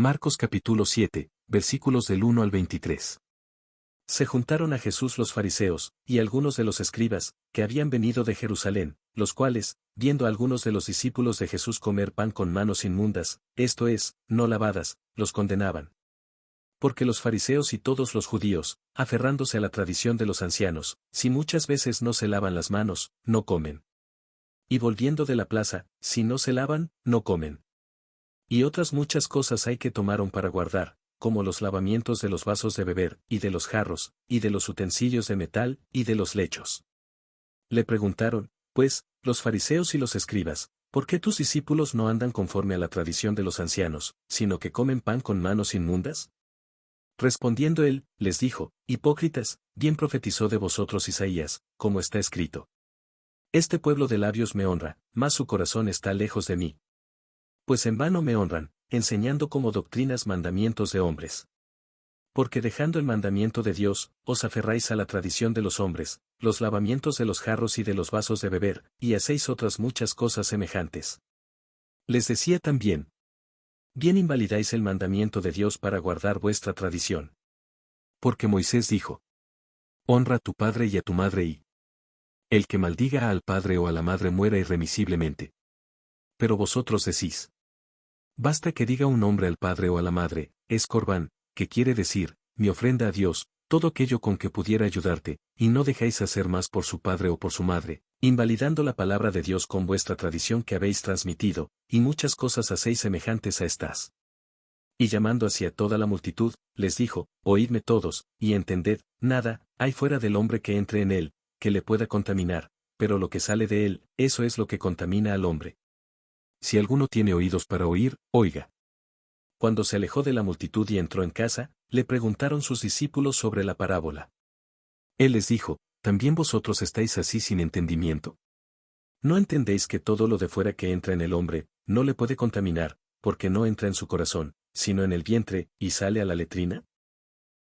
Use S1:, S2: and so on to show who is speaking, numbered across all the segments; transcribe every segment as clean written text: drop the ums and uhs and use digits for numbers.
S1: Marcos capítulo 7, versículos del 1 al 23. Se juntaron a Jesús los fariseos, y algunos de los escribas, que habían venido de Jerusalén, los cuales, viendo a algunos de los discípulos de Jesús comer pan con manos inmundas, esto es, no lavadas, los condenaban. Porque los fariseos y todos los judíos, aferrándose a la tradición de los ancianos, si muchas veces no se lavan las manos, no comen. Y volviendo de la plaza, si no se lavan, no comen. Y otras muchas cosas hay que tomaron para guardar, como los lavamientos de los vasos de beber, y de los jarros, y de los utensilios de metal, y de los lechos. Le preguntaron, pues, los fariseos y los escribas, ¿por qué tus discípulos no andan conforme a la tradición de los ancianos, sino que comen pan con manos inmundas? Respondiendo él, les dijo, hipócritas, bien profetizó de vosotros Isaías, como está escrito. Este pueblo de labios me honra, mas su corazón está lejos de mí. Pues en vano me honran, enseñando como doctrinas mandamientos de hombres. Porque dejando el mandamiento de Dios, os aferráis a la tradición de los hombres, los lavamientos de los jarros y de los vasos de beber, y hacéis otras muchas cosas semejantes. Les decía también, bien invalidáis el mandamiento de Dios para guardar vuestra tradición. Porque Moisés dijo, honra a tu padre y a tu madre y el que maldiga al padre o a la madre muera irremisiblemente. Pero vosotros decís, basta que diga un hombre al padre o a la madre, es corbán, que quiere decir, mi ofrenda a Dios, todo aquello con que pudiera ayudarte, y no dejáis hacer más por su padre o por su madre, invalidando la palabra de Dios con vuestra tradición que habéis transmitido, y muchas cosas hacéis semejantes a estas. Y llamando hacia toda la multitud, les dijo, oídme todos, y entended, nada hay fuera del hombre que entre en él, que le pueda contaminar, pero lo que sale de él, eso es lo que contamina al hombre. Si alguno tiene oídos para oír, oiga. Cuando se alejó de la multitud y entró en casa, le preguntaron sus discípulos sobre la parábola. Él les dijo, ¿también vosotros estáis así sin entendimiento? ¿No entendéis que todo lo de fuera que entra en el hombre, no le puede contaminar, porque no entra en su corazón, sino en el vientre, y sale a la letrina?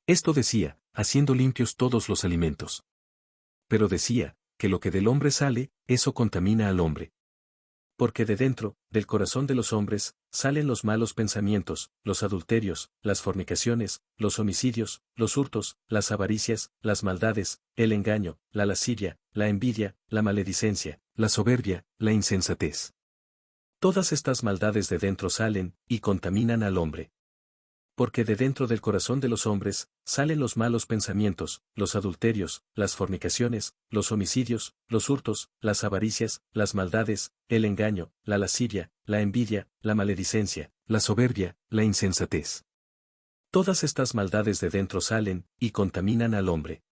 S1: Esto decía, haciendo limpios todos los alimentos. Pero decía, que lo que del hombre sale, eso contamina al hombre. Porque de dentro, del corazón de los hombres, salen los malos pensamientos, los adulterios, las fornicaciones, los homicidios, los hurtos, las avaricias, las maldades, el engaño, la lascivia, la envidia, la maledicencia, la soberbia, la insensatez. Todas estas maldades de dentro salen, y contaminan al hombre. Porque de dentro del corazón de los hombres, salen los malos pensamientos, los adulterios, las fornicaciones, los homicidios, los hurtos, las avaricias, las maldades, el engaño, la lascivia, la envidia, la maledicencia, la soberbia, la insensatez. Todas estas maldades de dentro salen, y contaminan al hombre.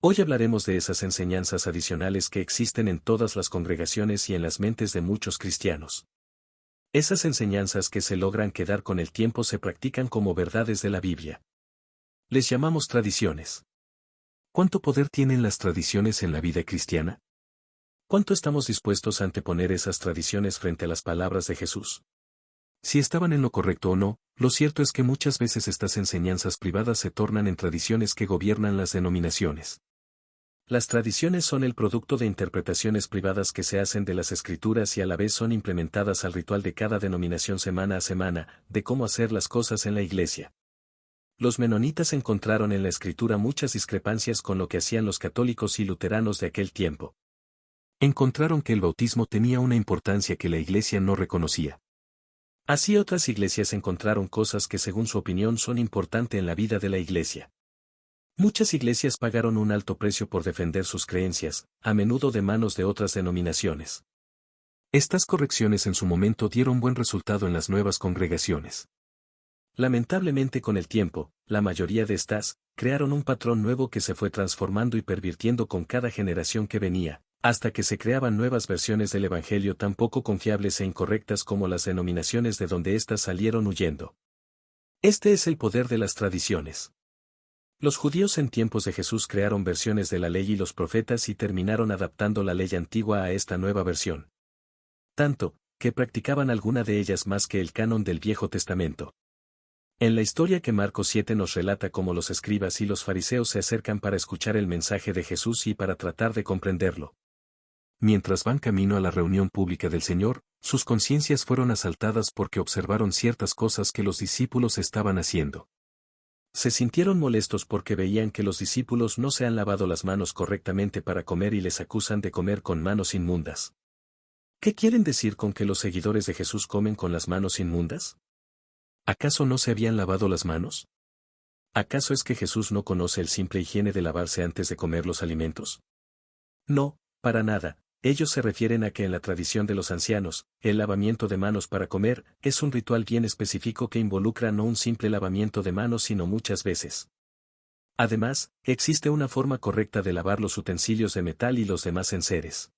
S1: Hoy hablaremos de esas enseñanzas adicionales que existen en todas las congregaciones y en las mentes de muchos cristianos. Esas enseñanzas que se logran quedar con el tiempo se practican como verdades de la Biblia. Les llamamos tradiciones. ¿Cuánto poder tienen las tradiciones en la vida cristiana? ¿Cuánto estamos dispuestos a anteponer esas tradiciones frente a las palabras de Jesús? Si estaban en lo correcto o no, lo cierto es que muchas veces estas enseñanzas privadas se tornan en tradiciones que gobiernan las denominaciones. Las tradiciones son el producto de interpretaciones privadas que se hacen de las Escrituras y a la vez son implementadas al ritual de cada denominación semana a semana, de cómo hacer las cosas en la iglesia. Los menonitas encontraron en la Escritura muchas discrepancias con lo que hacían los católicos y luteranos de aquel tiempo. Encontraron que el bautismo tenía una importancia que la iglesia no reconocía. Así otras iglesias encontraron cosas que según su opinión son importantes en la vida de la iglesia. Muchas iglesias pagaron un alto precio por defender sus creencias, a menudo de manos de otras denominaciones. Estas correcciones en su momento dieron buen resultado en las nuevas congregaciones. Lamentablemente con el tiempo, la mayoría de estas, crearon un patrón nuevo que se fue transformando y pervirtiendo con cada generación que venía, hasta que se creaban nuevas versiones del Evangelio tan poco confiables e incorrectas como las denominaciones de donde éstas salieron huyendo. Este es el poder de las tradiciones. Los judíos en tiempos de Jesús crearon versiones de la ley y los profetas y terminaron adaptando la ley antigua a esta nueva versión. Tanto, que practicaban alguna de ellas más que el canon del Viejo Testamento. En la historia que Marcos 7 nos relata cómo los escribas y los fariseos se acercan para escuchar el mensaje de Jesús y para tratar de comprenderlo. Mientras van camino a la reunión pública del Señor, sus conciencias fueron asaltadas porque observaron ciertas cosas que los discípulos estaban haciendo. Se sintieron molestos porque veían que los discípulos no se han lavado las manos correctamente para comer y les acusan de comer con manos inmundas. ¿Qué quieren decir con que los seguidores de Jesús comen con las manos inmundas? ¿Acaso no se habían lavado las manos? ¿Acaso es que Jesús no conoce el simple higiene de lavarse antes de comer los alimentos? No, para nada. Ellos se refieren a que en la tradición de los ancianos, el lavamiento de manos para comer es un ritual bien específico que involucra no un simple lavamiento de manos sino muchas veces. Además, existe una forma correcta de lavar los utensilios de metal y los demás enseres.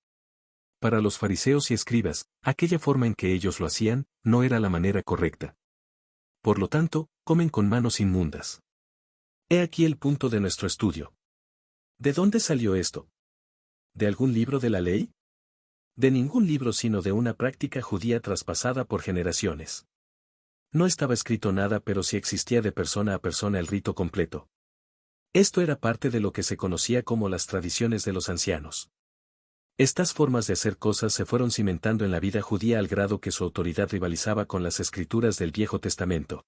S1: Para los fariseos y escribas, aquella forma en que ellos lo hacían, no era la manera correcta. Por lo tanto, comen con manos inmundas. He aquí el punto de nuestro estudio. ¿De dónde salió esto? ¿De algún libro de la ley? De ningún libro sino de una práctica judía traspasada por generaciones. No estaba escrito nada pero sí existía de persona a persona el rito completo. Esto era parte de lo que se conocía como las tradiciones de los ancianos. Estas formas de hacer cosas se fueron cimentando en la vida judía al grado que su autoridad rivalizaba con las escrituras del Viejo Testamento.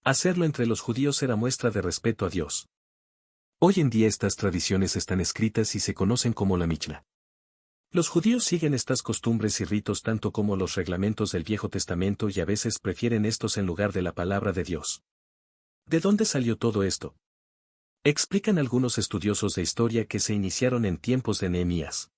S1: Hacerlo entre los judíos era muestra de respeto a Dios. Hoy en día estas tradiciones están escritas y se conocen como la Mishná. Los judíos siguen estas costumbres y ritos tanto como los reglamentos del Viejo Testamento y a veces prefieren estos en lugar de la palabra de Dios. ¿De dónde salió todo esto? Explican algunos estudiosos de historia que se iniciaron en tiempos de Nehemías.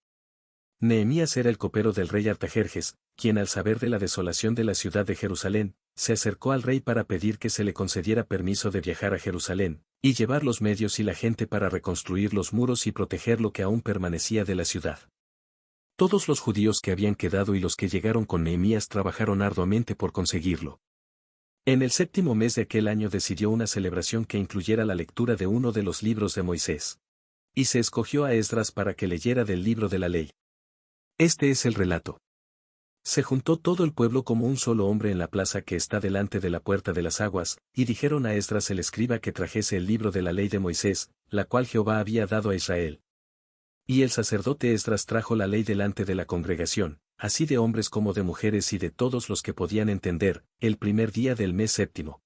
S1: Nehemías era el copero del rey Artajerjes, quien al saber de la desolación de la ciudad de Jerusalén, se acercó al rey para pedir que se le concediera permiso de viajar a Jerusalén, y llevar los medios y la gente para reconstruir los muros y proteger lo que aún permanecía de la ciudad. Todos los judíos que habían quedado y los que llegaron con Nehemías trabajaron arduamente por conseguirlo. En el 7º mes de aquel año decidió una celebración que incluyera la lectura de uno de los libros de Moisés. Y se escogió a Esdras para que leyera del libro de la ley. Este es el relato. Se juntó todo el pueblo como un solo hombre en la plaza que está delante de la puerta de las aguas, y dijeron a Esdras el escriba que trajese el libro de la ley de Moisés, la cual Jehová había dado a Israel. Y el sacerdote Esdras trajo la ley delante de la congregación, así de hombres como de mujeres y de todos los que podían entender, el primer día del mes 7º.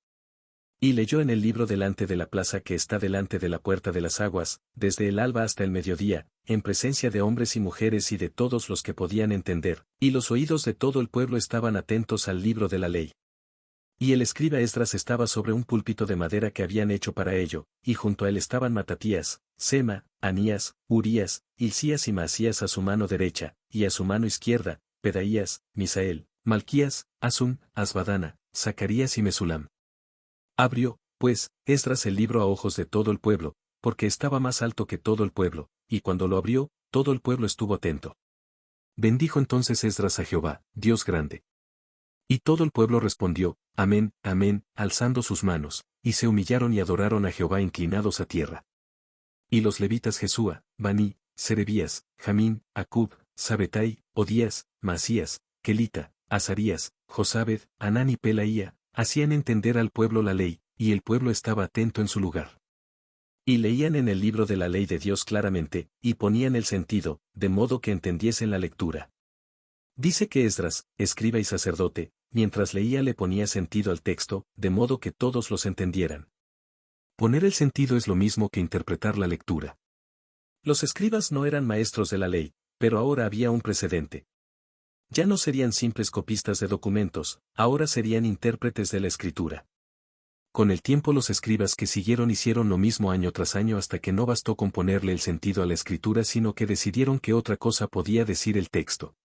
S1: Y leyó en el libro delante de la plaza que está delante de la puerta de las aguas, desde el alba hasta el mediodía, en presencia de hombres y mujeres y de todos los que podían entender, y los oídos de todo el pueblo estaban atentos al libro de la ley. Y el escriba Esdras estaba sobre un púlpito de madera que habían hecho para ello, y junto a él estaban Matatías, Sema, Anías, Urías, Hilcías y Maasías a su mano derecha, y a su mano izquierda, Pedaías, Misael, Malquías, Asum, Asbadana, Zacarías y Mesulam. Abrió, pues, Esdras el libro a ojos de todo el pueblo, porque estaba más alto que todo el pueblo, y cuando lo abrió, todo el pueblo estuvo atento. Bendijo entonces Esdras a Jehová, Dios grande. Y todo el pueblo respondió, Amén, Amén, alzando sus manos, y se humillaron y adoraron a Jehová inclinados a tierra. Y los levitas Jesúa, Baní, Serebías, Jamín, Acub, Sabetai, Odías, Masías, Kelita, Azarías, Josabed, Anán y Pelaía, hacían entender al pueblo la ley, y el pueblo estaba atento en su lugar. Y leían en el libro de la ley de Dios claramente, y ponían el sentido, de modo que entendiesen la lectura. Dice que Esdras, escriba y sacerdote, mientras leía le ponía sentido al texto, de modo que todos los entendieran. Poner el sentido es lo mismo que interpretar la lectura. Los escribas no eran maestros de la ley, pero ahora había un precedente. Ya no serían simples copistas de documentos, ahora serían intérpretes de la escritura. Con el tiempo los escribas que siguieron hicieron lo mismo año tras año hasta que no bastó con ponerle el sentido a la escritura sino que decidieron que otra cosa podía decir el texto.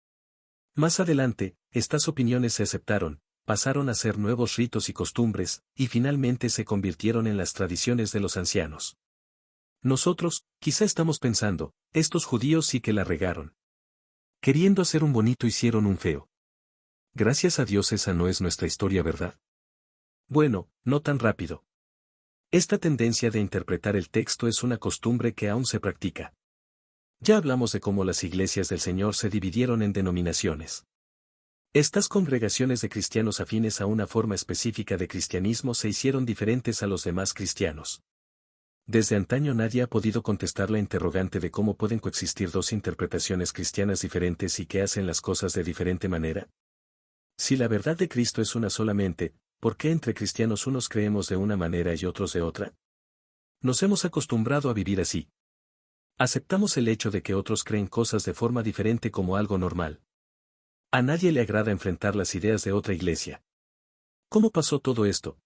S1: Más adelante, estas opiniones se aceptaron, pasaron a ser nuevos ritos y costumbres, y finalmente se convirtieron en las tradiciones de los ancianos. Nosotros, quizá estamos pensando, estos judíos sí que la regaron. Queriendo hacer un bonito hicieron un feo. Gracias a Dios esa no es nuestra historia, ¿verdad? Bueno, no tan rápido. Esta tendencia de interpretar el texto es una costumbre que aún se practica. Ya hablamos de cómo las iglesias del Señor se dividieron en denominaciones. Estas congregaciones de cristianos afines a una forma específica de cristianismo se hicieron diferentes a los demás cristianos. Desde antaño nadie ha podido contestar la interrogante de cómo pueden coexistir dos interpretaciones cristianas diferentes y que hacen las cosas de diferente manera. Si la verdad de Cristo es una solamente, ¿por qué entre cristianos unos creemos de una manera y otros de otra? Nos hemos acostumbrado a vivir así. Aceptamos el hecho de que otros creen cosas de forma diferente como algo normal. A nadie le agrada enfrentar las ideas de otra iglesia. ¿Cómo pasó todo esto?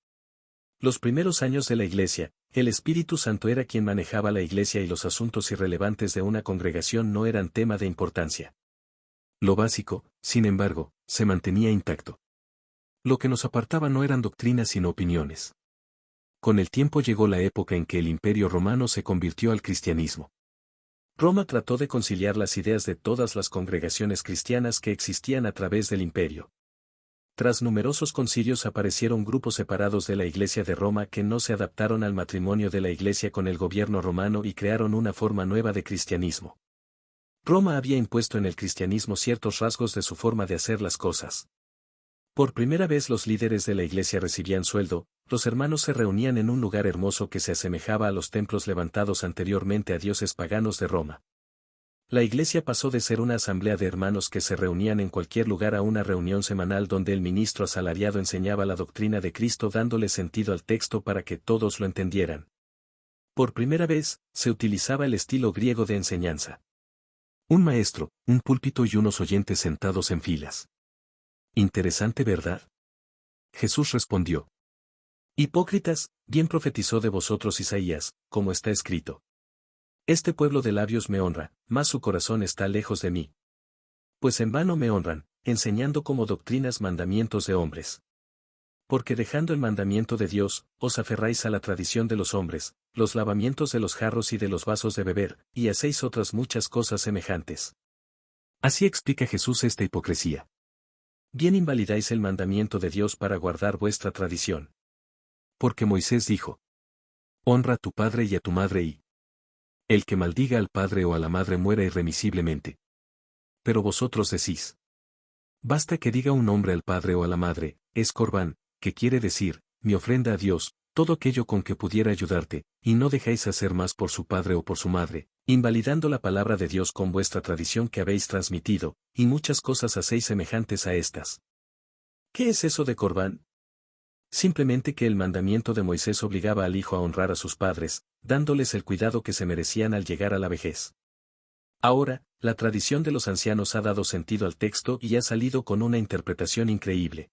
S1: Los primeros años de la iglesia, el Espíritu Santo era quien manejaba la iglesia y los asuntos irrelevantes de una congregación no eran tema de importancia. Lo básico, sin embargo, se mantenía intacto. Lo que nos apartaba no eran doctrinas sino opiniones. Con el tiempo llegó la época en que el Imperio Romano se convirtió al cristianismo. Roma trató de conciliar las ideas de todas las congregaciones cristianas que existían a través del imperio. Tras numerosos concilios aparecieron grupos separados de la Iglesia de Roma que no se adaptaron al matrimonio de la Iglesia con el gobierno romano y crearon una forma nueva de cristianismo. Roma había impuesto en el cristianismo ciertos rasgos de su forma de hacer las cosas. Por primera vez los líderes de la Iglesia recibían sueldo, los hermanos se reunían en un lugar hermoso que se asemejaba a los templos levantados anteriormente a dioses paganos de Roma. La iglesia pasó de ser una asamblea de hermanos que se reunían en cualquier lugar a una reunión semanal donde el ministro asalariado enseñaba la doctrina de Cristo dándole sentido al texto para que todos lo entendieran. Por primera vez, se utilizaba el estilo griego de enseñanza. Un maestro, un púlpito y unos oyentes sentados en filas. Interesante, ¿verdad? Jesús respondió. Hipócritas, bien profetizó de vosotros Isaías, como está escrito. Este pueblo de labios me honra, mas su corazón está lejos de mí. Pues en vano me honran, enseñando como doctrinas mandamientos de hombres. Porque dejando el mandamiento de Dios, os aferráis a la tradición de los hombres, los lavamientos de los jarros y de los vasos de beber, y hacéis otras muchas cosas semejantes. Así explica Jesús esta hipocresía. Bien invalidáis el mandamiento de Dios para guardar vuestra tradición. Porque Moisés dijo: honra a tu padre y a tu madre y el que maldiga al padre o a la madre muera irremisiblemente. Pero vosotros decís: basta que diga un hombre al padre o a la madre, es corbán, que quiere decir, mi ofrenda a Dios, todo aquello con que pudiera ayudarte, y no dejáis hacer más por su padre o por su madre, invalidando la palabra de Dios con vuestra tradición que habéis transmitido, y muchas cosas hacéis semejantes a estas. ¿Qué es eso de corbán? Simplemente que el mandamiento de Moisés obligaba al hijo a honrar a sus padres, dándoles el cuidado que se merecían al llegar a la vejez. Ahora, la tradición de los ancianos ha dado sentido al texto y ha salido con una interpretación increíble.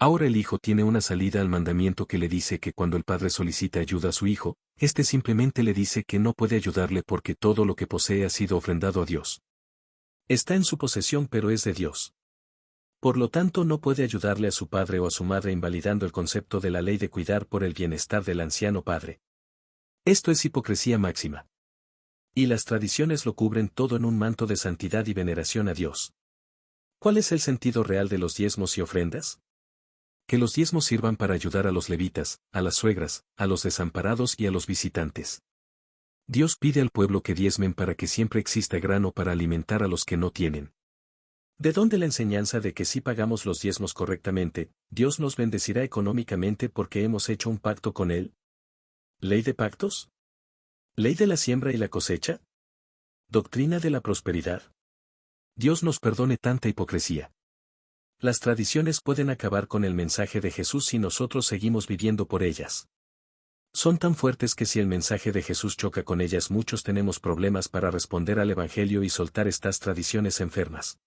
S1: Ahora el hijo tiene una salida al mandamiento que le dice que cuando el padre solicita ayuda a su hijo, éste simplemente le dice que no puede ayudarle porque todo lo que posee ha sido ofrendado a Dios. Está en su posesión pero es de Dios. Por lo tanto no puede ayudarle a su padre o a su madre invalidando el concepto de la ley de cuidar por el bienestar del anciano padre. Esto es hipocresía máxima. Y las tradiciones lo cubren todo en un manto de santidad y veneración a Dios. ¿Cuál es el sentido real de los diezmos y ofrendas? Que los diezmos sirvan para ayudar a los levitas, a las suegras, a los desamparados y a los visitantes. Dios pide al pueblo que diezmen para que siempre exista grano para alimentar a los que no tienen. ¿De dónde la enseñanza de que si pagamos los diezmos correctamente, Dios nos bendecirá económicamente porque hemos hecho un pacto con Él? ¿Ley de pactos? ¿Ley de la siembra y la cosecha? ¿Doctrina de la prosperidad? Dios nos perdone tanta hipocresía. Las tradiciones pueden acabar con el mensaje de Jesús si nosotros seguimos viviendo por ellas. Son tan fuertes que si el mensaje de Jesús choca con ellas muchos tenemos problemas para responder al Evangelio y soltar estas tradiciones enfermas.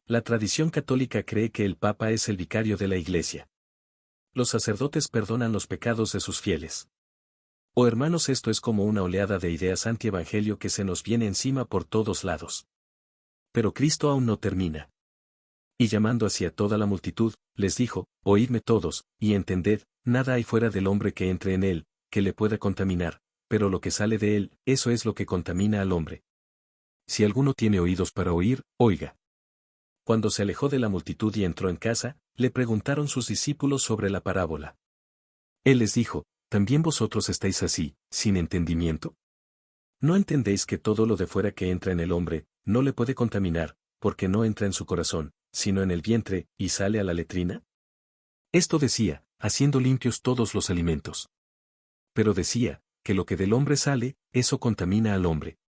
S1: La tradición católica cree que el Papa es el vicario de la Iglesia. Los sacerdotes perdonan los pecados de sus fieles. Oh hermanos, esto es como una oleada de ideas anti-evangelio que se nos viene encima por todos lados. Pero Cristo aún no termina. Y llamando hacia toda la multitud, les dijo: oídme todos, y entended, nada hay fuera del hombre que entre en él, que le pueda contaminar, pero lo que sale de él, eso es lo que contamina al hombre. Si alguno tiene oídos para oír, oiga. Cuando se alejó de la multitud y entró en casa, le preguntaron sus discípulos sobre la parábola. Él les dijo: ¿también vosotros estáis así, sin entendimiento? ¿No entendéis que todo lo de fuera que entra en el hombre, no le puede contaminar, porque no entra en su corazón, sino en el vientre, y sale a la letrina? Esto decía, haciendo limpios todos los alimentos. Pero decía: que lo que del hombre sale, eso contamina al hombre.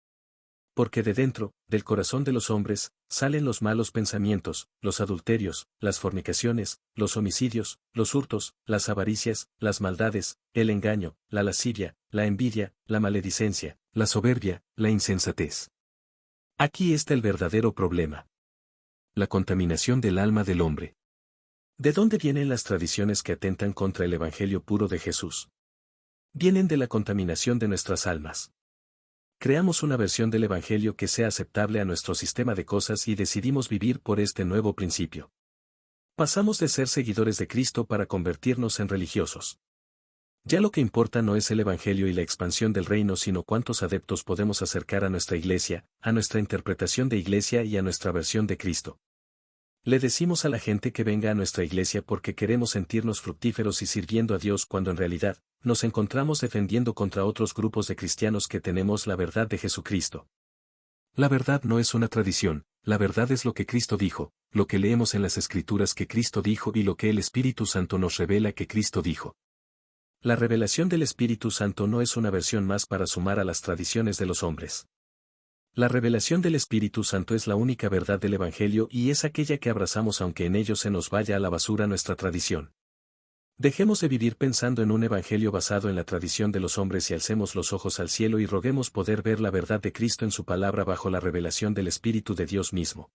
S1: Porque de dentro, del corazón de los hombres, salen los malos pensamientos, los adulterios, las fornicaciones, los homicidios, los hurtos, las avaricias, las maldades, el engaño, la lascivia, la envidia, la maledicencia, la soberbia, la insensatez. Aquí está el verdadero problema. La contaminación del alma del hombre. ¿De dónde vienen las tradiciones que atentan contra el Evangelio puro de Jesús? Vienen de la contaminación de nuestras almas. Creamos una versión del Evangelio que sea aceptable a nuestro sistema de cosas y decidimos vivir por este nuevo principio. Pasamos de ser seguidores de Cristo para convertirnos en religiosos. Ya lo que importa no es el Evangelio y la expansión del reino, sino cuántos adeptos podemos acercar a nuestra iglesia, a nuestra interpretación de iglesia y a nuestra versión de Cristo. Le decimos a la gente que venga a nuestra iglesia porque queremos sentirnos fructíferos y sirviendo a Dios, cuando en realidad, nos encontramos defendiendo contra otros grupos de cristianos que tenemos la verdad de Jesucristo. La verdad no es una tradición, la verdad es lo que Cristo dijo, lo que leemos en las Escrituras que Cristo dijo y lo que el Espíritu Santo nos revela que Cristo dijo. La revelación del Espíritu Santo no es una versión más para sumar a las tradiciones de los hombres. La revelación del Espíritu Santo es la única verdad del Evangelio y es aquella que abrazamos aunque en ello se nos vaya a la basura nuestra tradición. Dejemos de vivir pensando en un Evangelio basado en la tradición de los hombres y alcemos los ojos al cielo y roguemos poder ver la verdad de Cristo en su palabra bajo la revelación del Espíritu de Dios mismo.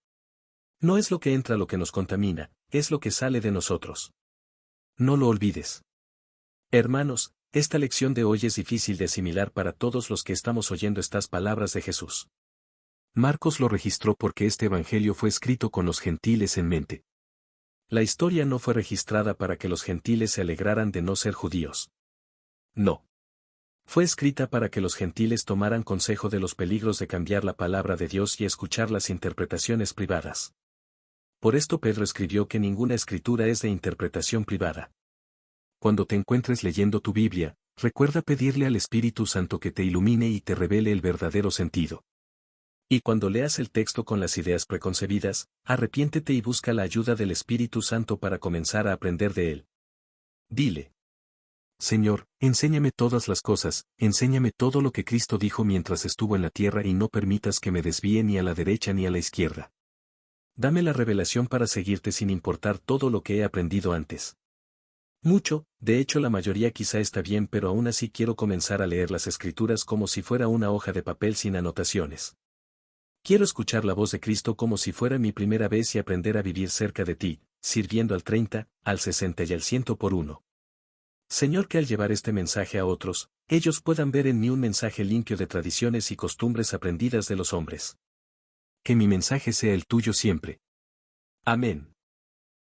S1: No es lo que entra lo que nos contamina, es lo que sale de nosotros. No lo olvides. Hermanos, esta lección de hoy es difícil de asimilar para todos los que estamos oyendo estas palabras de Jesús. Marcos lo registró porque este Evangelio fue escrito con los gentiles en mente. La historia no fue registrada para que los gentiles se alegraran de no ser judíos. No. Fue escrita para que los gentiles tomaran consejo de los peligros de cambiar la palabra de Dios y escuchar las interpretaciones privadas. Por esto Pedro escribió que ninguna escritura es de interpretación privada. Cuando te encuentres leyendo tu Biblia, recuerda pedirle al Espíritu Santo que te ilumine y te revele el verdadero sentido. Y cuando leas el texto con las ideas preconcebidas, arrepiéntete y busca la ayuda del Espíritu Santo para comenzar a aprender de él. Dile: Señor, enséñame todas las cosas, enséñame todo lo que Cristo dijo mientras estuvo en la tierra y no permitas que me desvíe ni a la derecha ni a la izquierda. Dame la revelación para seguirte sin importar todo lo que he aprendido antes. Mucho, de hecho la mayoría quizá está bien, pero aún así quiero comenzar a leer las Escrituras como si fuera una hoja de papel sin anotaciones. Quiero escuchar la voz de Cristo como si fuera mi primera vez y aprender a vivir cerca de ti, sirviendo al 30, al 60 y al 100 por uno. Señor, que al llevar este mensaje a otros, ellos puedan ver en mí un mensaje limpio de tradiciones y costumbres aprendidas de los hombres. Que mi mensaje sea el tuyo siempre. Amén.